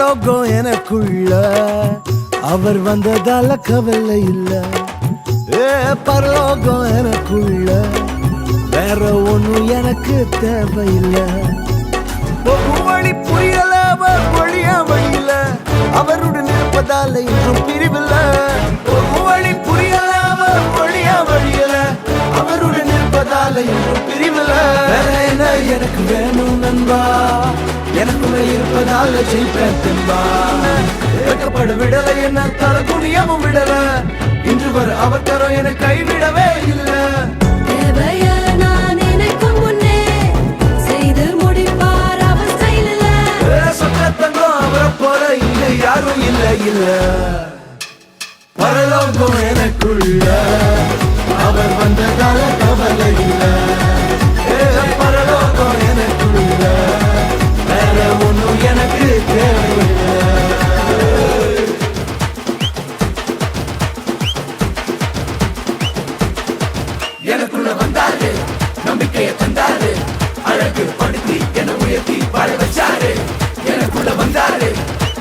பரலோகம் எனக்குள்ள அவர் வந்ததால கவலை இல்ல. பரலோகம் எனக்குள்ள வேற ஒண்ணும் எனக்கு தேவையில்லை. வழி புரியல அவர் வழியா வழியில அவருடன் இருப்பதால இன்றும் பிரிவில்ல. வழி புரியல அவர் வழியா வழியில அவருடன் இருப்பதால இன்றும் பிரிவில்ல. வேற என்ன எனக்கு வேணும் நண்பா, எனக்குள்ள இருப்பதால ஜெயிப்பேன் தெம்பா. வெட்கப்பட விடல என்ன தர துணியமும் விடல, இன்று வர அவர் தரம் என கைவிடவே இல்லை. யாரும் இல்ல இல்ல பரலோகம் எனக்குள்ள அவர் வந்ததால கவலை இல்ல. பரலோகம் எனக்குள்ள வேற ஒண்ணும் எனக்கு தேவையில்லை. எனக்குள்ள வந்தாரு, நம்பிக்கையை தந்தாரு, அழகு படுத்தி என உயர்த்தி வாழ வச்சாரு. எனக்குள்ள வந்தாரு,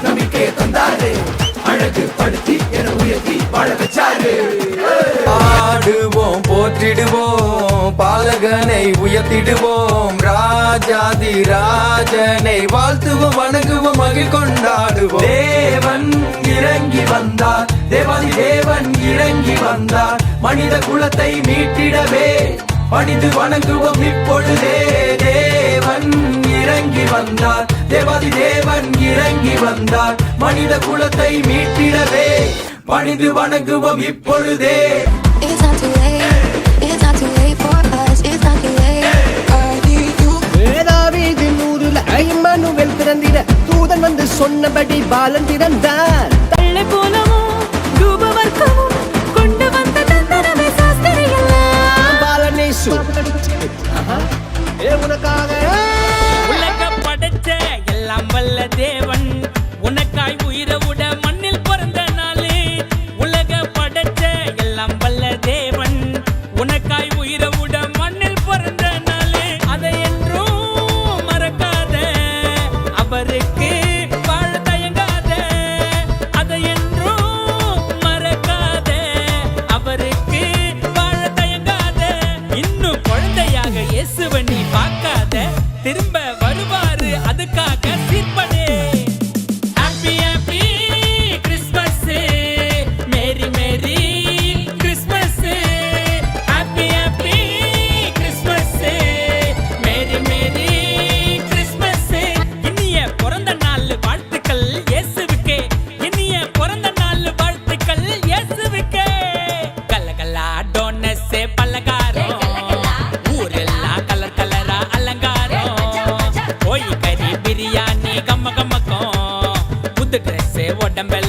நம்பிக்கையை தந்தாரு, அழகு படுத்தி என உயர்த்தி வாழ வச்சாரு. ஆடுவோம் போற்றிடுவோம், பாலகனை உயர்த்திடுவோம், ராஜாதி ராஜனை வாழ்த்துவோம், வணங்குவோம், மகிழ் கொண்டாடுவோம். தேவன் இறங்கி வந்தார், தேவாதி தேவன் இறங்கி வந்தார், மனித குலத்தை மீட்டிடவே பணிந்து வணங்குவோம் இப்பொழுதே. தேவன் இறங்கி வந்தார், தேவாதி தேவன் இறங்கி வந்தார், மனித குலத்தை மீட்டிடவே பணிந்து வணங்குவோம் இப்பொழுதே. It's not too late, it's not too late for us, it's not too late. I need you. தாவீதின் ஊரில் ஐமானுவேல் பிறந்திட தூதன் வந்து சொன்னபடி பாலன் பிறந்தார். தள்ளை போலவும் ரூபவர்க்கமும் கொண்டு வந்த தந்தனமே சாஸ்திரியெல்லாம் பாலனேசு உனக்காக உலக படைச்ச எல்லாம் வல்ல தேவன் உனக்காய் உயிரவுட மண்ணில் பிறந்த நாளே. உலக படைச்ச எல்லாம் வல்ல தேவன் உனக்காய் உயிரவுட மண்ணில் பிறந்த நாளே. அதை என்றும் மறக்காத, அவருக்கு வாழ தயங்காத. அதை என்றும் மறக்காத, அவருக்கு வாழ தயங்காத. இன்னும் குழந்தையாக இயேசுவை நீ பார்க்காத, திரும்ப வருவாரு அதுக்காக சீர்படே. Happy happy Christmas, merry merry Christmas. Happy happy Christmas, merry merry Christmas. இனிய பிறந்த நாள் வாழ்த்துக்கள் இயேசுவுக்கே, இனிய பிறந்த நாள் வாழ்த்துக்கள் இயேசுவுக்கே. கல்லகல்லா டோனஸ் பலகாரம், ஊரெல்லாம் கலர் கலரா அலங்காரம். கோழி கறி பிரியாணி கம்ம கம்மக்கம், புது ட்ரெஸ் உடம்பெல்லாம்